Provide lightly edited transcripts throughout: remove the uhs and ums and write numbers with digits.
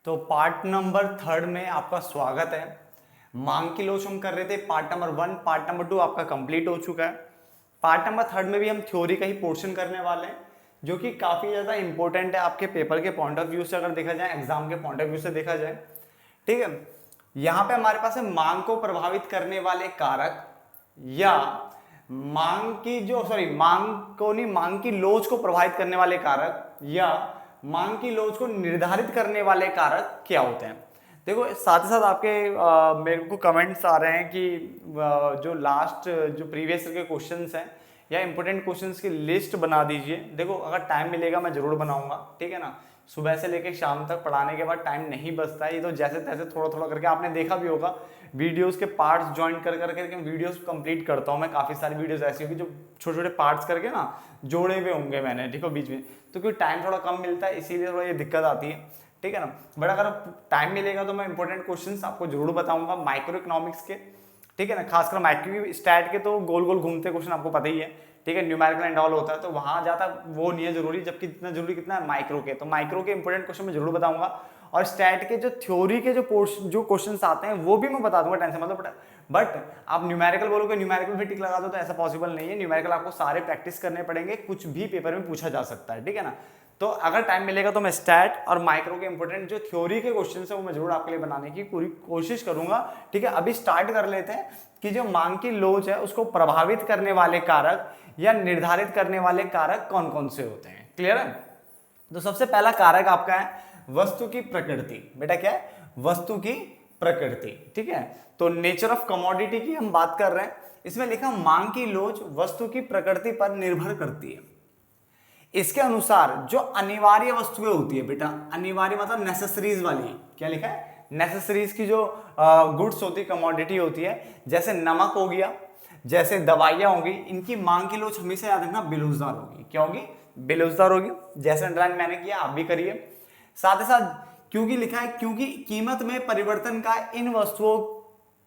तो part number 3 में आपका स्वागत है। मांग की लोच हम कर रहे थे। पार्ट नंबर 1, पार्ट नंबर 2 आपका कंप्लीट हो चुका है। पार्ट नंबर 3 में भी हम थ्योरी का ही पोर्शन करने वाले हैं, जो कि काफ़ी ज़्यादा इंपॉर्टेंट है आपके पेपर के पॉइंट ऑफ व्यू से, अगर देखा जाए एग्जाम के पॉइंट ऑफ व्यू से देखा जाए। ठीक है, यहाँ पे हमारे पास है मांग को प्रभावित करने वाले कारक, या मांग की लोच को प्रभावित करने वाले कारक, या मांग की लोच को निर्धारित करने वाले कारक क्या होते हैं। देखो, साथ ही साथ आपके मेरे को कमेंट्स आ रहे हैं कि जो लास्ट जो प्रीवियस के क्वेश्चंस हैं या इंपॉर्टेंट क्वेश्चंस की लिस्ट बना दीजिए। देखो, अगर टाइम मिलेगा मैं जरूर बनाऊंगा, ठीक है ना। सुबह से लेकर शाम तक पढ़ाने के बाद टाइम नहीं बचता है, ये तो जैसे तैसे थोड़ा थोड़ा करके आपने देखा भी होगा। वीडियोस के पार्ट्स ज्वाइन कर करके वीडियोस कंप्लीट करता हूँ मैं। काफ़ी सारी वीडियोस ऐसी होगी जो छोटे छोटे पार्ट्स करके ना जोड़े हुए होंगे मैंने, ठीक है, बीच में। तो क्योंकि टाइम थोड़ा कम मिलता है, इसीलिए थोड़ा ये दिक्कत आती है, ठीक है ना। बट अगर टाइम मिलेगा तो मैं इंपॉर्टेंट क्वेश्चंस आपको जरूर बताऊंगा माइक्रो इकोनॉमिक्स के, ठीक है ना। खासकर माइक्रो स्टैट के तो गोल गोल घूमते क्वेश्चन आपको पता ही है, ठीक है। न्यूमेरिकल एंड ऑल होता है तो वहां जाता वो नहीं है जरूरी, जबकि जितना जरूरी कितना है माइक्रो के। तो माइक्रो के इंपॉर्टेंट क्वेश्चन मैं जरूर बताऊंगा, और स्टैट के जो थ्योरी के जो क्वेश्चंस आते हैं वो भी मैं बता दूंगा, टेंशन मतलब। बट आप न्यूमेरिकल बोलोगे, न्यूमेरिकल भी टिक लगा दो, तो ऐसा पॉसिबल नहीं है। न्यूमेरिकल आपको सारे प्रैक्टिस करने पड़ेंगे, कुछ भी पेपर में पूछा जा सकता है, ठीक है ना। तो अगर टाइम मिलेगा तो मैं स्टैट और माइक्रो के इंपॉर्टेंट जो थ्योरी के क्वेश्चन है वो मैं जरूर आपके लिए बनाने की पूरी कोशिश करूंगा, ठीक है। अभी स्टार्ट कर लेते हैं कि जो मांग की लोच है उसको प्रभावित करने वाले कारक या निर्धारित करने वाले कारक कौन कौन से होते हैं। क्लियर है? तो सबसे पहला कारक आपका है वस्तु की प्रकृति। बेटा क्या है? वस्तु की प्रकृति, ठीक है। तो नेचर ऑफ कमोडिटी की हम बात कर रहे हैं। इसमें लिखा मांग की लोच वस्तु की प्रकृति पर निर्भर करती है। इसके अनुसार जो अनिवार्य वस्तुएं होती है, बेटा अनिवार्य मतलब नेसेसरीज वाली, क्या लिखा है? नेसेसरीज की जो गुड्स होती है, कमोडिटी होती है, जैसे नमक हो गया, जैसे दवाइयां होगी, इनकी मांग की लोच हमेशा याद रखना बेरोजगार होगी। क्या होगी? बेरोजगार होगी। जैसे अंडरलाइन मैंने किया, आप भी करिए। साथ ही साथ क्योंकि लिखा है क्योंकि कीमत में परिवर्तन का इन वस्तुओं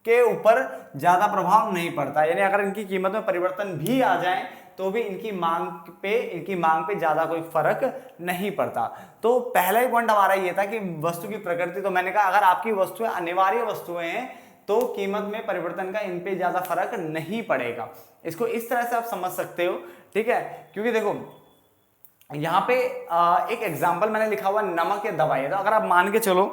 के ऊपर ज्यादा प्रभाव नहीं पड़ता, यानी अगर इनकी कीमत में परिवर्तन भी आ जाए तो भी इनकी मांग पे ज्यादा कोई फर्क नहीं पड़ता। तो पहला ही पॉइंट हमारा ये था कि वस्तु की प्रकृति। तो मैंने कहा अगर आपकी वस्तुएं अनिवार्य वस्तुएं हैं तो कीमत में परिवर्तन का इन पे ज्यादा फर्क नहीं पड़ेगा। इसको इस तरह से आप समझ सकते हो, ठीक है। क्योंकि देखो यहाँ पे एक एग्जाम्पल मैंने लिखा हुआ नमक या दवाई। तो अगर आप मान के चलो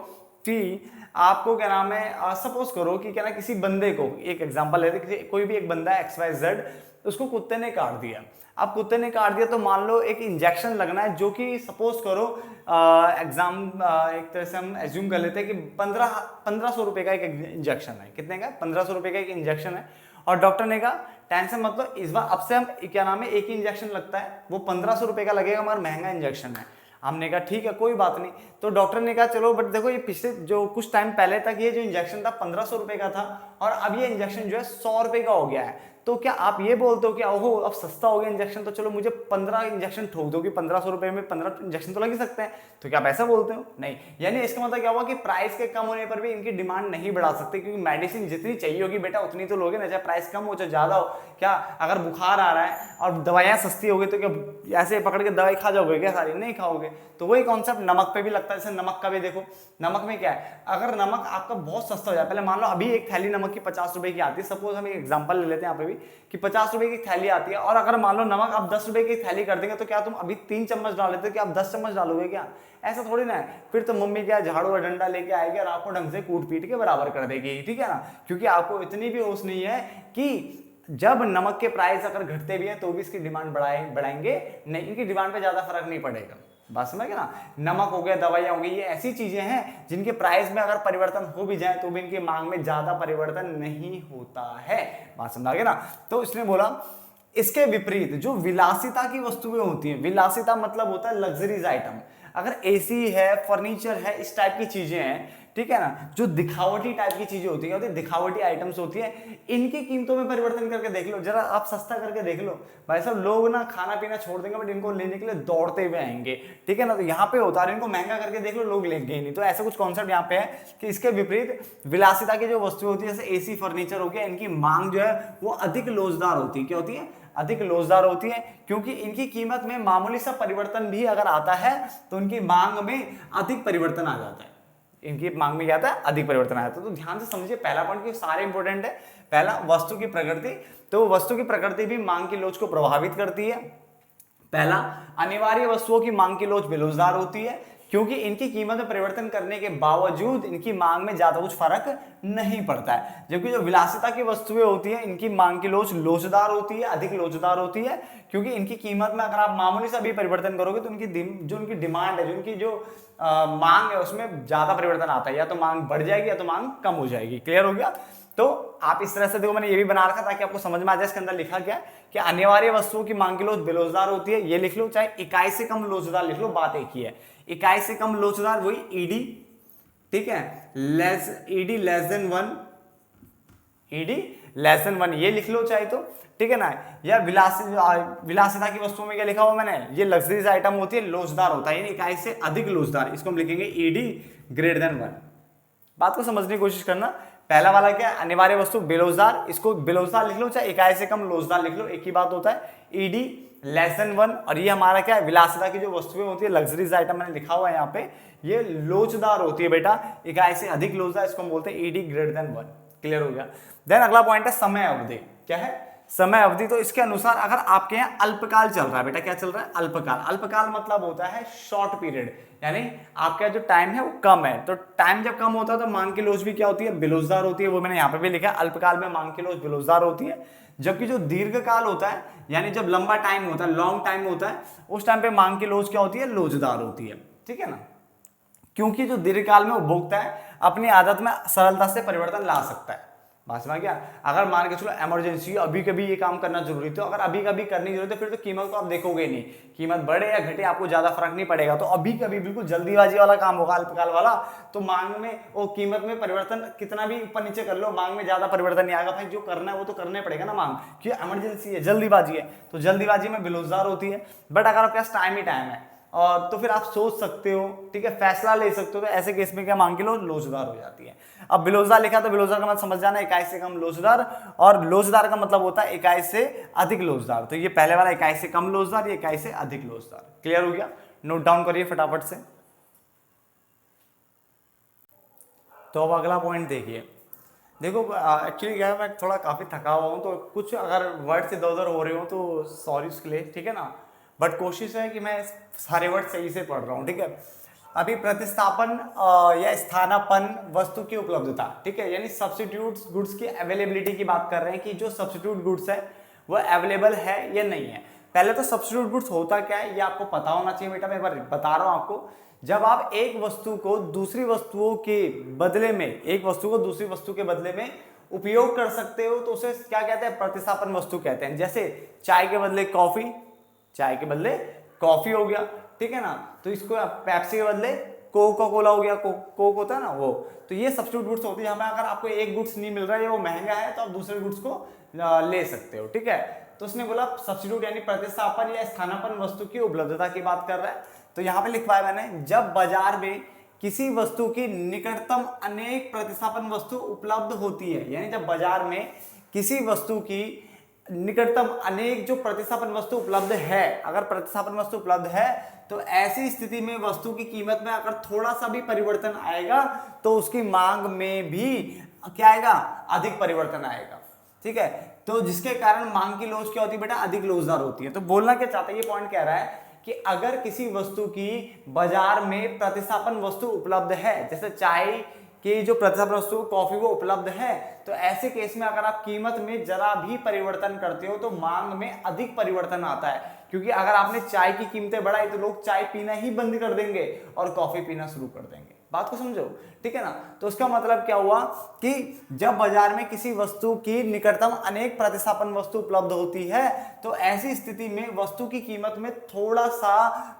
कि आपको क्या नाम है, सपोज करो कि क्या ना किसी बंदे को, एक एग्जांपल लेते, कोई भी एक बंदा XYZ, उसको कुत्ते ने काट दिया। अब कुत्ते ने काट दिया तो मान लो एक इंजेक्शन लगना है, जो कि सपोज करो एक तरह से हम एज्यूम कर लेते हैं कि 1500 रुपए का एक इंजेक्शन है। कितने का? 1500 रुपए का एक इंजेक्शन है। और डॉक्टर ने कहा टेंशन मतलब इस बार अब से हम क्या नाम है एक ही इंजेक्शन लगता है, वो 1500 रुपए का लगेगा मगर महंगा इंजेक्शन है। हमने कहा ठीक है कोई बात नहीं। तो डॉक्टर ने कहा चलो, बट देखो ये पिछले जो कुछ टाइम पहले तक ये जो इंजेक्शन था 1500 रुपए का था, और अब ये इंजेक्शन जो है 100 रुपए का हो गया है। तो क्या आप ये बोलते हो कि ओहो अब सस्ता हो गया इंजेक्शन, तो चलो मुझे 15 इंजेक्शन ठोक दो कि 1500 रुपए में 15 इंजेक्शन तो लग ही सकते हैं। तो क्या आप ऐसा बोलते हो? नहीं। यानी इसका मतलब क्या हुआ कि प्राइस के कम होने पर भी इनकी डिमांड नहीं बढ़ा सकते, क्योंकि मेडिसिन जितनी चाहिए होगी बेटा उतनी तो लोगे ना, चाहे प्राइस कम हो चाहे ज्यादा हो। क्या अगर बुखार आ रहा है और दवाइयां सस्ती हो गई तो क्या ऐसे पकड़ के दवाई खा जाओगे क्या? सारी नहीं खाओगे। तो वही कॉन्सेप्ट नमक पे भी लगता है। जैसे नमक का भी देखो, नमक में क्या है, अगर नमक आपका बहुत सस्ता हो जाए, पहले मान लो अभी एक थैली नमक की 50 रुपए की आती है, सपोज हम एक एग्जांपल ले लेते हैं यहाँ पे भी कि 50 रुपए की थैली आती है, और अगर मान लो नमक आप 10 रुपए की थैली कर देंगे, तो क्या तुम अभी 3 चम्मच डाल लेते हो कि आप 10 चम्मच डालोगे क्या? ऐसा थोड़ी ना है। फिर तो मम्मी क्या झाड़ू और डंडा लेके आएगी और आपको ढंग से कूट पीट के बराबर कर देगी, ठीक है ना। क्योंकि आपको इतनी भी होश नहीं है कि जब नमक के प्राइस अगर घटते भी हैं तो भी इसकी डिमांड बढ़ाएंगे नहीं, इनकी डिमांड पे ज्यादा फर्क नहीं पड़ेगा। बात समझ गए ना। नमक हो गया, दवाइयां हो गई, ये ऐसी चीजें हैं जिनके प्राइस में अगर परिवर्तन हो भी जाए तो भी इनकी मांग में ज्यादा परिवर्तन नहीं होता है। बात समझा गया ना। तो इसने बोला इसके विपरीत जो विलासिता की वस्तुएं होती हैं, विलासिता मतलब होता है लग्जरीज आइटम। अगर एसी है, फर्नीचर है, इस टाइप की चीजें हैं, ठीक है ना, जो दिखावटी टाइप की चीजें होती है, दिखावटी आइटम्स होती है, इनकी कीमतों में परिवर्तन करके देख लो जरा, आप सस्ता करके देख लो भाई साहब, लोग ना खाना पीना छोड़ देंगे बट इनको लेने के लिए दौड़ते हुए आएंगे, ठीक है ना। तो यहाँ पे होता है इनको महंगा करके देख लो, लोग लेंगे ही नहीं। तो ऐसा कुछ कॉन्सेप्ट यहाँ पे है कि इसके विपरीत विलासिता की जो वस्तुएं होती है, जैसे एसी, फर्नीचर हो गया, इनकी मांग जो है वो अधिक लोजदार होती है। क्या होती है? अधिक लोजदार होती है, क्योंकि इनकी कीमत में मामूली सा परिवर्तन भी अगर आता है तो उनकी मांग में अधिक परिवर्तन आ जाता है। इनकी मांग में क्या आता है, अधिक परिवर्तन आ जाता है। तो ध्यान से समझिए पहला पॉइंट कि सारे इंपॉर्टेंट है। पहला वस्तु की प्रकृति, तो वस्तु की प्रकृति भी मांग की लोच को प्रभावित करती है। पहला, अनिवार्य वस्तुओं की मांग की लोच बेलोजदार होती है क्योंकि इनकी कीमत में परिवर्तन करने के बावजूद इनकी मांग में ज्यादा कुछ फर्क नहीं पड़ता है। जबकि जो विलासिता की वस्तुएं होती हैं इनकी मांग की लोच लोचदार होती है, अधिक लोचदार होती है, क्योंकि इनकी कीमत में अगर आप मामूली सा भी परिवर्तन करोगे तो उनकी डिमांड है, जो उनकी जो मांग है उसमें ज्यादा परिवर्तन आता है, या तो मांग बढ़ जाएगी या तो मांग कम हो जाएगी। क्लियर हो गया? तो आप इस तरह से देखो, मैंने ये भी बना रखा ताकि आपको समझ में आ जाए इसके अंदर लिखा क्या है कि अनिवार्य वस्तुओं की मांग की लोच बेलोजदार होती है, ये लिख लो, चाहे इकाई से कम लोचदार लिख लो, बात एक ही है। इकाई से कम लोचदार वही ईडी, ठीक है, ED less than 1, ED less than 1 ये लिख लो चाहे तो, ठीक है ना। या विलासिता की वस्तुओं में क्या लिखा हुआ मैंने, ये लग्जरीज आइटम होती है, लोचदार होता है, यानी इकाई से अधिक लोचदार, इसको हम लिखेंगे ईडी ग्रेटर देन 1। बात को समझने की कोशिश करना। पहला वाला क्या है, अनिवार्य वस्तु बेलोजदार, इसको बेलोजदार लिख लो चाहे इकाई से कम लोचदार लिख लो, एक ही बात होता है। ईडी लेस देन 1, और ये हमारा क्या है, विलासिता की जो वस्तुएं होती है, लग्जरीज आइटम मैंने लिखा हुआ है यहाँ पे, ये लोचदार होती है बेटा, इकाई से अधिक लोचदार, इसको हम बोलते हैं ईडी ग्रेटर देन 1। क्लियर हो गया? देन अगला पॉइंट है समय अवधि। क्या है? समय अवधि। तो इसके अनुसार अगर आपके यहाँ अल्पकाल चल रहा है बेटा, क्या चल रहा है, अल्पकाल। अल्पकाल मतलब होता है शॉर्ट पीरियड, यानी आपका जो टाइम है वो कम है। तो टाइम जब कम होता है तो मांग की लोच भी क्या होती है, बेलोजदार होती है। वो मैंने यहाँ पे भी लिखा है, अल्पकाल में मांग की लोच बेलोजदार होती है। जबकि जो दीर्घकाल होता है, यानी जब लंबा टाइम होता है, लॉन्ग टाइम होता है, उस टाइम पे मांग की लोच क्या होती है, लोचदार होती है। ठीक है ना, क्योंकि जो दीर्घकाल में उपभोक्ता है अपनी आदत में सरलता से परिवर्तन ला सकता है। बात समझ गया? अगर मान के चलो इमरजेंसी, अभी कभी ये काम करना जरूरी, तो अगर अभी कभी करनी जरूरी है फिर तो कीमत को आप देखोगे नहीं, कीमत बढ़े या घटे आपको ज्यादा फर्क नहीं पड़ेगा। तो अभी कभी बिल्कुल जल्दीबाजी वाला काम होगा अल्पकाल वाला, तो मांग में और कीमत में परिवर्तन कितना भी ऊपर नीचे कर लो, मांग में ज्यादा परिवर्तन नहीं आएगा। भाई जो करना है वो तो करना ही पड़ेगा ना, मांग क्योंकि इमरजेंसी है, जल्दीबाजी है, तो जल्दीबाजी में बेरोजगार होती है। बट अगर आपके पास टाइम ही टाइम है और तो फिर आप सोच सकते हो, ठीक है, फैसला ले सकते हो, तो ऐसे केस में क्या मांग की लोच लोचदार हो जाती है। अब बेलोजदार लिखा तो बेलोजदार का मतलब समझ जाना, इकाई से कम लोचदार, और लोचदार का मतलब होता है इकाई से अधिक लोचदार। तो ये पहले वाला इकाई से कम लोचदार, ये इकाई से अधिक लोचदार। क्लियर हो गया? नोट डाउन करिए फटाफट से। तो अब अगला पॉइंट देखिए। देखो एक्चुअली क्या है, मैं थोड़ा काफी थका हुआ हूँ, तो कुछ अगर वर्ड्स इधर उधर हो रहे हो तो सॉरी उसके लिए, ठीक है ना। बट कोशिश है कि मैं सारे वर्ड सही से पढ़ रहा हूँ, ठीक है। अभी प्रतिस्थापन या स्थानापन्न वस्तु की उपलब्धता, ठीक है, यानी सब्स्टिट्यूट गुड्स की अवेलेबिलिटी की बात कर रहे हैं कि जो सब्स्टिट्यूट गुड्स है वो अवेलेबल है या नहीं है। पहले तो सब्स्टिट्यूट गुड्स होता क्या है ये आपको पता होना चाहिए बेटा, मैं एक बार बता रहा हूँ आपको। जब आप एक वस्तु को दूसरी वस्तुओं के बदले में, एक वस्तु को दूसरी वस्तु के बदले में उपयोग कर सकते हो तो उसे क्या कहते हैं, प्रतिस्थापन वस्तु कहते हैं। जैसे चाय के बदले कॉफी, चाय के बदले कॉफी हो गया, ठीक है ना। तो इसको पेप्सी के बदले कोका कोला हो गया, कोक होता है ना वो। तो ये सब्स्टिट्यूट गुड्स होती है। हमें अगर आपको एक गुड्स नहीं मिल रहा है, वो महंगा है, तो आप दूसरे गुड्स को ले सकते हो, ठीक है। तो उसने बोला सब्स्टिट्यूट यानी प्रतिस्थापन या स्थानापन्न वस्तु की उपलब्धता की बात कर रहा है। तो यहाँ पे लिखवाया मैंने, जब बाजार में किसी वस्तु की निकटतम अनेक प्रतिस्थापन वस्तु उपलब्ध होती है, यानी जब बाजार में किसी वस्तु की निकटतम अनेक जो प्रतिस्थापन वस्तु उपलब्ध है, अगर प्रतिस्थापन वस्तु उपलब्ध है तो ऐसी स्थिति में वस्तु की कीमत में अगर थोड़ा सा भी परिवर्तन आएगा तो उसकी मांग में भी क्या आएगा, अधिक परिवर्तन आएगा, ठीक है। तो जिसके कारण मांग की लोच क्या होती है बेटा, अधिक लोचदार होती है। तो बोलना क्या चाहता है, ये पॉइंट कह रहा है कि अगर किसी वस्तु की बाजार में प्रतिस्थापन वस्तु उपलब्ध है, जैसे चाय कि जो प्रतिस्थापन वस्तु कॉफी वो उपलब्ध है, तो ऐसे केस में अगर आप कीमत में जरा भी परिवर्तन करते हो तो मांग में अधिक परिवर्तन आता है। क्योंकि अगर आपने चाय की कीमतें बढ़ाई तो लोग चाय पीना ही बंद कर देंगे और कॉफी पीना शुरू कर देंगे। बात को समझो, ठीक है ना। तो उसका मतलब क्या हुआ कि जब बाजार में किसी वस्तु की निकटतम अनेक प्रतिस्थापन वस्तु उपलब्ध होती है तो ऐसी स्थिति में वस्तु की कीमत में थोड़ा सा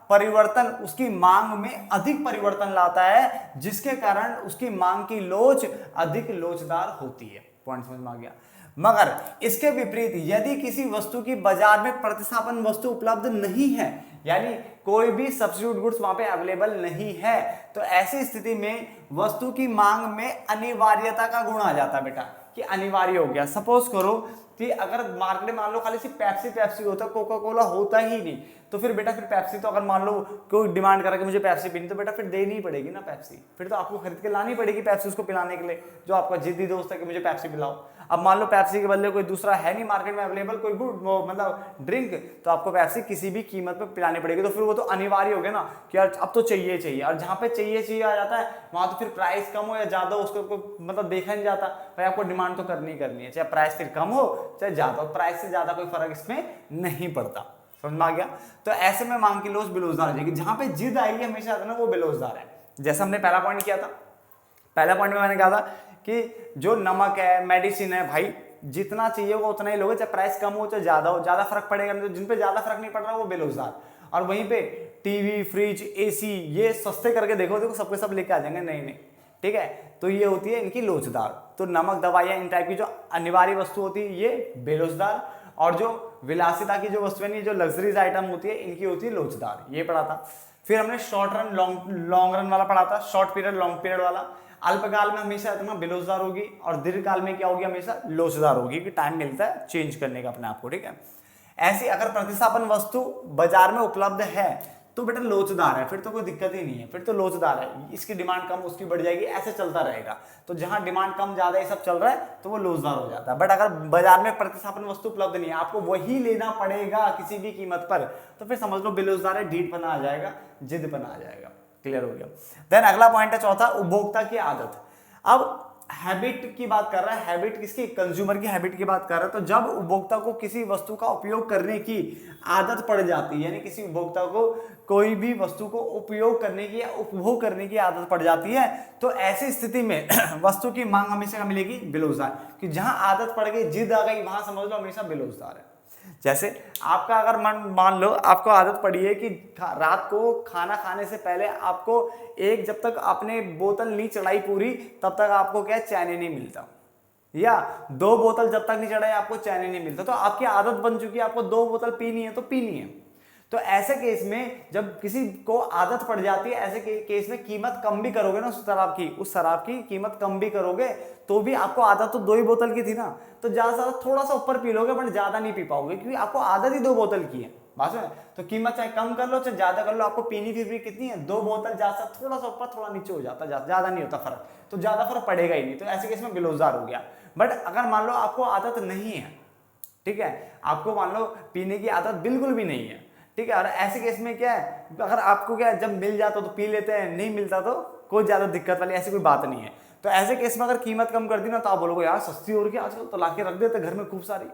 परिवर्तन उसकी मांग में अधिक परिवर्तन लाता है, जिसके कारण उसकी मांग की लोच अधिक लोचदार होती है। पॉइंट समझ में आ गया। मगर इसके विपरीत यदि किसी वस्तु की बाजार में प्रतिस्थापन वस्तु उपलब्ध नहीं है, यानी कोई भी सब्स्टिट्यूट गुड्स वहां पे अवेलेबल नहीं है, तो ऐसी स्थिति में वस्तु की मांग में अनिवार्यता का गुण आ जाता है बेटा। कि अनिवार्य हो गया। सपोज करो कि अगर मार्केट में मान लो खाली सिर्फ पेप्सी होता, कोका कोला होता ही नहीं, तो फिर बेटा फिर पेप्सी तो अगर मान लो कोई डिमांड करा कि मुझे पेप्सी पीनी, तो बेटा फिर देनी ही पड़ेगी ना पेप्सी, फिर तो आपको खरीद के लानी पड़ेगी पेप्सी उसको पिलाने के लिए, जो आपका जिद्दी दोस्त है कि मुझे पेप्सी पिलाओ। अब मान लो पेप्सी के बदले कोई दूसरा है नहीं मार्केट में अवेलेबल कोई गुड मतलब ड्रिंक, तो आपको पेप्सी किसी भी कीमत पे पिलानी पड़ेगी। तो फिर वो तो अनिवार्य हो गया ना कि यार अब तो चाहिए, और जहाँ पे चाहिए आ जाता है वहां तो फिर प्राइस कम हो या ज्यादा हो उसको मतलब देखा नहीं जाता, भाई आपको डिमांड तो करनी है, चाहे प्राइस फिर कम हो चाहे ज्यादा हो, प्राइस से ज्यादा कोई फर्क इसमें नहीं पड़ता। समझ में आ गया? तो ऐसे में मांग की लोच बेरोजगार हो जाएगी। जहां पे जिद आएगी हमेशा ना वो बेरोजगार है। जैसे हमने पहला पॉइंट किया था, पहला पॉइंट में मैंने कहा था कि जो नमक है, मेडिसिन है, भाई जितना चाहिए होगा उतना ही लोगे, चाहे प्राइस कम हो चाहे ज्यादा हो, ज्यादा फर्क पड़ेगा नहीं। तो जिन पे ज्यादा फर्क नहीं पड़ रहा वो बेरोजगार। और वहीं पे टीवी, फ्रिज, एसी ये सस्ते करके देखो सबके सब लेके आ जाएंगे, नहीं, ठीक है। तो ये होती है इनकी लोचदार। तो नमक, दवाइयाँ, इन टाइप की जो अनिवार्य वस्तु होती है ये बेरोजगार, और जो विलासिता की जो वस्तुएं नहीं, जो लग्जरीज आइटम होती है इनकी होती है लोचदार। ये पढ़ा था। फिर हमने शॉर्ट रन लॉन्ग रन वाला पढ़ा था, शॉर्ट पीरियड लॉन्ग पीरियड वाला। अल्पकाल में हमेशा इतना बेरोजगार होगी और दीर्घकाल में क्या होगी, हमेशा लोचदार होगी, कि टाइम मिलता है चेंज करने का अपने आप को, ठीक है। ऐसी अगर प्रतिस्थापन वस्तु बाजार में उपलब्ध है तो बेटा लोचदार है, फिर तो कोई दिक्कत ही नहीं है, फिर तो लोचदार है। इसकी डिमांड कम उसकी बढ़ जाएगी, ऐसे चलता रहेगा। तो जहां डिमांड कम ज्यादा ये सब चल रहा है तो वो लोचदार हो जाता है। बट अगर बाजार में प्रतिस्थापन वस्तु उपलब्ध नहीं है, आपको वही लेना पड़ेगा किसी भी कीमत पर, तो फिर समझ लो बेरोजगार है, ढीठपना आ जाएगा, जिदपना आ जाएगा। क्लियर हो गया? देन अगला पॉइंट है चौथा, उपभोक्ता की आदत। अब हैबिट की बात कर रहा है, हैबिट किसकी, कंज्यूमर की हैबिट की बात कर रहा है। तो जब उपभोक्ता को किसी वस्तु का उपयोग करने की आदत पड़ जाती है, यानी किसी उपभोक्ता को कोई भी वस्तु को उपयोग करने की या उपभोग करने की आदत पड़ जाती है, तो ऐसी स्थिति में वस्तु की मांग हमेशा मिलेगी बेरोजगार। कि जहां आदत पड़ गई, जिद आ गई, वहां समझ लो हमेशा बेरोजगार है। जैसे आपका अगर मान लो आपको आदत पड़ी है कि रात को खाना खाने से पहले आपको जब तक आपने बोतल नहीं चढ़ाई पूरी तब तक आपको क्या चैन ही नहीं मिलता, या 2 बोतल जब तक नहीं चढ़ाई आपको चैन ही नहीं मिलता। तो आपकी आदत बन चुकी है, आपको 2 बोतल पीनी है तो पीनी है। तो ऐसे केस में जब किसी को आदत पड़ जाती है, ऐसे केस में कीमत कम भी करोगे ना उस शराब की कीमत कम भी करोगे तो भी आपको आदत तो 2 ही बोतल की थी ना, तो ज्यादा से ज्यादा थोड़ा सा ऊपर पी लोगे, बट ज्यादा नहीं पी पाओगे क्योंकि आपको आदत ही 2 बोतल की है। बात है, तो कीमत चाहे कम कर लो चाहे ज्यादा कर लो, आपको पीनी फिर भी कितनी है, 2 बोतल, ज्यादा थोड़ा सा ऊपर थोड़ा नीचे हो जाता, ज्यादा नहीं होता फर्क, तो ज्यादा फर्क पड़ेगा ही नहीं। तो ऐसे केस में बेरोजगार हो गया। बट अगर मान लो आपको आदत नहीं है, ठीक है, आपको मान लो पीने की आदत बिल्कुल भी नहीं है, ठीक है, और ऐसे केस में क्या है, अगर आपको क्या है, जब मिल जाता तो पी लेते हैं, नहीं मिलता तो कोई ज्यादा दिक्कत वाली ऐसी कोई बात नहीं है। तो ऐसे केस में अगर कीमत कम कर दी ना, तो आप बोलोगे यार सस्ती हो रही है आजकल, तो लाके रख देते घर में खूब सारी,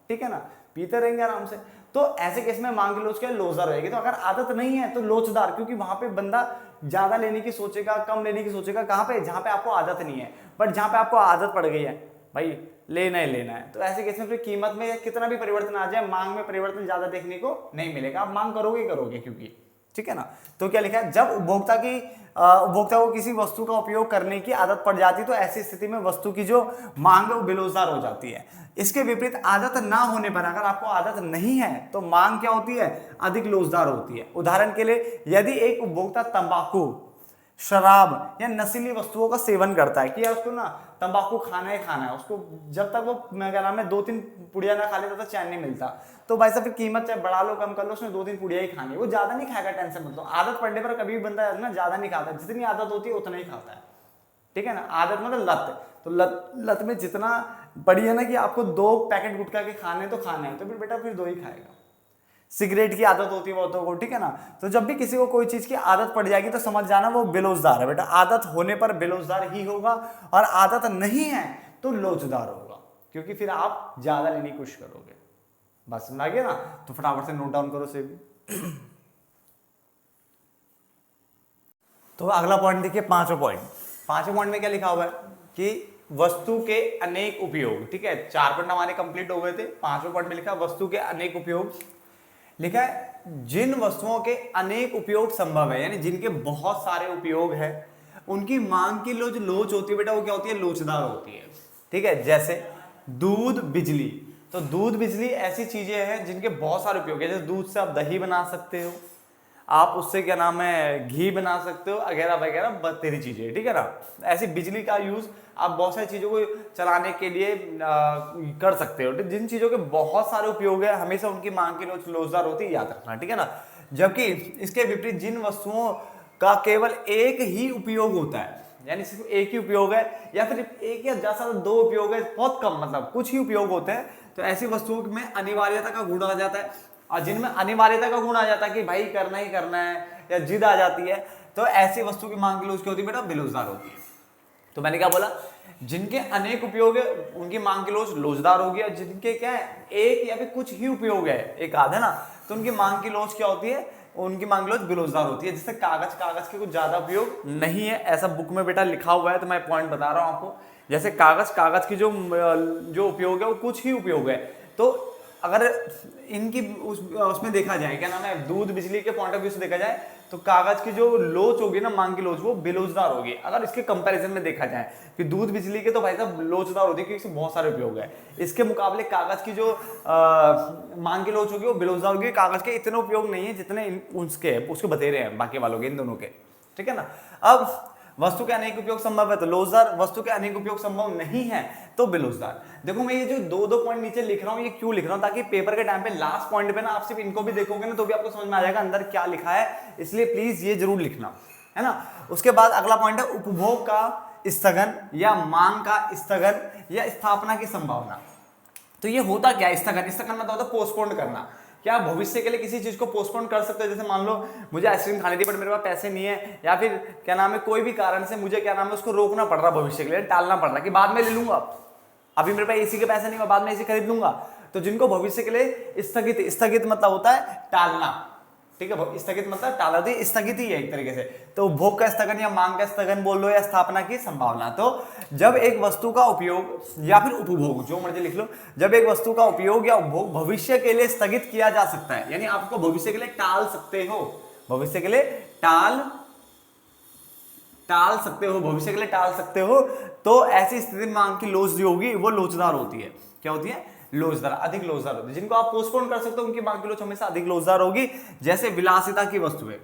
ठीक है ना, पीते रहेंगे आराम से। तो ऐसे केस में मांग की लोच क्या लोचदार रहेगी। तो अगर आदत नहीं है तो लोचदार, क्योंकि वहां पे बंदा ज्यादा लेने की सोचेगा, कम लेने की सोचेगा, कहां पे, जहां पे आपको आदत नहीं है। बट जहां पे आपको आदत पड़ गई है, भाई लेना ही लेना है, तो ऐसे केस में फिर कीमत में कितना भी परिवर्तन आ जाए, मांग में परिवर्तन ज्यादा देखने को नहीं मिलेगा। आप मांग करोगे क्योंकि, ठीक है ना। तो क्या लिखा है, जब उपभोक्ता को किसी वस्तु का उपयोग करने की आदत पड़ जाती है तो ऐसी स्थिति में वस्तु की जो मांग है वो बेरोजगार हो जाती है। इसके विपरीत आदत ना होने पर, अगर आपको आदत नहीं है तो मांग क्या होती है, अधिक लोचदार होती है। उदाहरण के लिए, यदि एक उपभोक्ता तंबाकू, शराब या नशीली वस्तुओं का सेवन करता है कि यार उसको ना तंबाकू खाना है, उसको जब तक वो क्या नाम है 2-3 पुड़िया ना खा लेता तो चैन नहीं मिलता, तो भाई साहब फिर कीमत चाहे बढ़ा लो कम कर लो, उसने 2-3 पुड़िया ही खानी है, वो ज्यादा नहीं खाएगा, टेंशन मत लो। आदत पड़ने पर कभी भी बंदा ना ज्यादा नहीं खाता, जितनी आदत होती है उतना ही खाता है, ठीक है ना। आदत मतलब लत, तो लत में जितना बड़ी है ना कि आपको 2 पैकेट गुटखा के खाने तो खाने हैं, तो फिर बेटा फिर 2 ही खाएगा। सिगरेट की आदत होती है बहुतों को, ठीक है ना। तो जब भी किसी को कोई चीज की आदत पड़ जाएगी तो समझ जाना वो बेरोजगार है बेटा। आदत होने पर बेरोजगार ही होगा, और आदत नहीं है तो लोचदार होगा, क्योंकि फिर आप ज्यादा लेने की कोशिश करोगे। बस समझ आ गया ना। तो फटाफट से नोट डाउन करो से भी। तो अगला पॉइंट देखिए, 5वां पॉइंट में क्या लिखा हुआ है कि वस्तु के अनेक उपयोग, ठीक है। 4 पॉइंट हमारे कंप्लीट हो गए थे। 5वें पॉइंट में लिखा वस्तु के अनेक उपयोग। लिखा है जिन वस्तुओं के अनेक उपयोग संभव है, यानी जिनके बहुत सारे उपयोग है, उनकी मांग की लोच होती है बेटा, वो क्या होती है, लोचदार होती है, ठीक है। जैसे दूध, बिजली। तो दूध, बिजली ऐसी चीजें हैं जिनके बहुत सारे उपयोग है। जैसे दूध से आप दही बना सकते हो, आप उससे क्या नाम है घी बना सकते हो वगैरह वगैरह बतेरी चीजें, ठीक है ना। ऐसी बिजली का यूज आप बहुत सारी चीजों को चलाने के लिए कर सकते हो। जिन चीजों के बहुत सारे उपयोग है हमेशा उनकी मांग की लोचदार होती है, याद रखना, ठीक है ना। जबकि इसके विपरीत जिन वस्तुओं का केवल एक ही उपयोग होता है, यानी सिर्फ एक ही उपयोग है या फिर एक या ज्यादा दो उपयोग है, बहुत कम मतलब कुछ ही उपयोग होते हैं, तो ऐसी वस्तुओं में अनिवार्यता का गुण आ जाता है। और जिनमें अनिवार्यता का गुण आ जाता है कि भाई करना ही करना है या जिद आ जाती है, तो ऐसी वस्तु की मांग की लोच क्या होती है बेटा, बेरोजगार होती है। तो मैंने क्या बोला, जिनके अनेक उपयोग है उनकी मांग की लोच लोचदार होगी, और जिनके क्या है एक या फिर कुछ ही उपयोग है, एक आध है ना, तो उनकी मांग की लोच क्या होती है, उनकी मांग की लोच बेरोजगार होती है। जैसे कागज के कुछ ज्यादा उपयोग नहीं है, ऐसा बुक में बेटा लिखा हुआ है, तो मैं पॉइंट बता रहा हूं आपको। जैसे कागज की जो उपयोग है वो कुछ ही उपयोग है, तो अगर इनकी उसमें देखा जाए, क्या नाम है, दूध बिजली के पॉइंट ऑफ व्यू से देखा जाए, तो कागज की जो लोच होगी ना, मांग की लोच, वो बेरोजगार होगी। अगर इसके कंपैरिजन में देखा जाए कि दूध बिजली के तो भाई साहब लोचदार होती है क्योंकि इसमें बहुत सारे उपयोग है, इसके मुकाबले कागज की जो मांग की लोच होगी वो बेरोजगार होगी। कागज के इतने उपयोग नहीं है जितने उसके बतेरे हैं बाकी वालों के, इन दोनों के, ठीक है ना। अब वस्तु के अनेक उपयोग संभव है तो लोचदार, वस्तु के अनेक उपयोग संभव नहीं है तो बेरोजगार। देखो मैं ये जो दो पॉइंट नीचे लिख रहा हूँ, ये क्यों लिख रहा हूँ, ताकि पेपर के टाइम पे लास्ट पॉइंट पे ना आप सिर्फ इनको भी देखोगे ना तो भी आपको समझ में आ जाएगा अंदर क्या लिखा है, इसलिए प्लीज ये जरूर लिखना, है ना। उसके बाद अगला पॉइंट है उपभोग का स्थगन या मांग का स्थगन या स्थापना की संभावना। तो ये होता क्या है स्थगन, मतलब होता है पोस्टपोन करना। क्या भविष्य के लिए किसी चीज को पोस्टपोन कर सकते हो, जैसे मान लो मुझे आइसक्रीम खानी थी बट मेरे पास पैसे नहीं है, या फिर क्या नाम है कोई भी कारण से मुझे क्या नाम है उसको रोकना पड़ रहा, भविष्य के लिए टालना पड़ रहा कि बाद में ले लूंगा, अभी मेरे पास एसी के पैसे नहीं, मैं बाद में एसी खरीद लूंगा। तो जिनको भविष्य के लिए स्थगित मतलब होता है टालना, ठीक है, स्थगित मतलब टाला दी, स्थगित ही है एक तरीके से। तो उपभोग का स्थगन या मांग का स्थगन बोल लो या स्थापना की संभावना। तो जब एक वस्तु का उपयोग या फिर उपभोग, जो मर्जी लिख लो, जब एक वस्तु का उपयोग या उपभोग भविष्य के लिए स्थगित किया जा सकता है, यानी आपको भविष्य के लिए टाल सकते हो, भविष्य के लिए टाल सकते हो, भविष्य के लिए टाल सकते हो, तो ऐसी स्थिति में मांग की लोच जो होगी वो लोचदार होती है। क्या होती है, लोचदार, अधिक लोचदार होती है। जिनको आप पोस्टपोन कर सकते हो उनकी मांग की लोच हमेशा अधिक लोचदार होगी। जैसे विलासिता की वस्तुएं,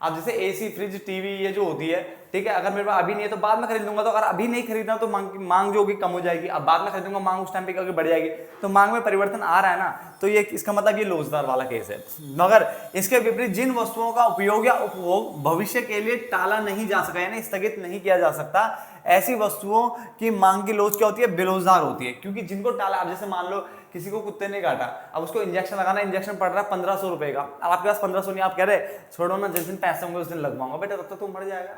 अब जैसे एसी, फ्रिज, टीवी, ये जो होती है, ठीक है, अगर मेरे पास अभी नहीं है तो बाद में खरीद लूंगा, तो अगर अभी नहीं खरीदना तो मांग जो होगी कम हो जाएगी, अब बाद में खरीदूंगा मांग उस टाइम पे बढ़ जाएगी, तो मांग में परिवर्तन आ रहा है ना, तो ये इसका मतलब ये लोचदार वाला केस है। मगर इसके विपरीत जिन वस्तुओं का उपयोग या उपभोग भविष्य के लिए टाला नहीं जा सका, यानी स्थगित नहीं किया जा सकता, ऐसी वस्तुओं की मांग की लोच क्या होती है, बेरोजगार होती है। क्योंकि जिनको टाला, अब जैसे मान लो किसी को कुत्ते ने काटा, अब उसको इंजेक्शन लगाना, इंजेक्शन पड़ रहा है 1500 रुपए का, अब आपके पास 1500 नहीं, आप कह रहे छोड़ो ना, जिस दिन पैसे होंगे उस दिन लगवाऊंगा, बेटा तब तक तो मर जाएगा।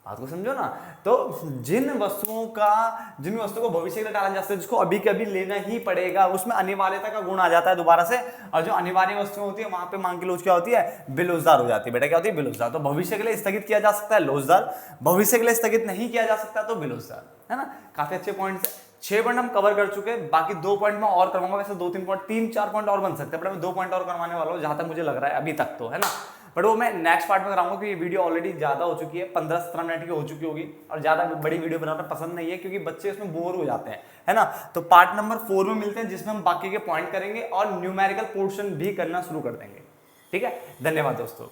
बात को समझो ना। तो जिन वस्तुओं को भविष्य के लिए टाला जा सकता है, जिसको अभी कभी लेना ही पड़ेगा, उसमें अनिवार्यता का गुण आ जाता है दोबारा से, और जो अनिवार्य वस्तुएं होती है वहां पे मांग की लोच क्या होती है, बेरोजगार हो जाती है। बेटा क्या होती है, बेरोजगार। तो भविष्य के लिए स्थगित किया जा सकता है लोचदार, भविष्य के लिए स्थगित नहीं किया जा सकता तो बेरोजगार, है ना। काफी अच्छे पॉइंट्स है, 6 पॉइंट हम कवर कर चुके हैं, बाकी 2 पॉइंट मैं और करवाऊंगा। वैसे 2-3 पॉइंट, 3-4 पॉइंट और बन सकते हैं, बट मैं 2 पॉइंट और करवाने वाला हूँ जहां तक मुझे लग रहा है अभी तक, तो है ना। बट वो मैं नेक्स्ट पार्ट में कराऊंगा, क्योंकि ये वीडियो ऑलरेडी ज्यादा हो चुकी है, 15-17 मिनट की हो चुकी होगी, और ज्यादा बड़ी वीडियो बनाना पसंद नहीं है क्योंकि बच्चे उसमें बोर हो जाते हैं, है ना। तो पार्ट नंबर 4 में मिलते हैं, जिसमें हम बाकी के पॉइंट करेंगे और न्यूमेरिकल पोर्शन भी करना शुरू कर देंगे। ठीक है, धन्यवाद दोस्तों।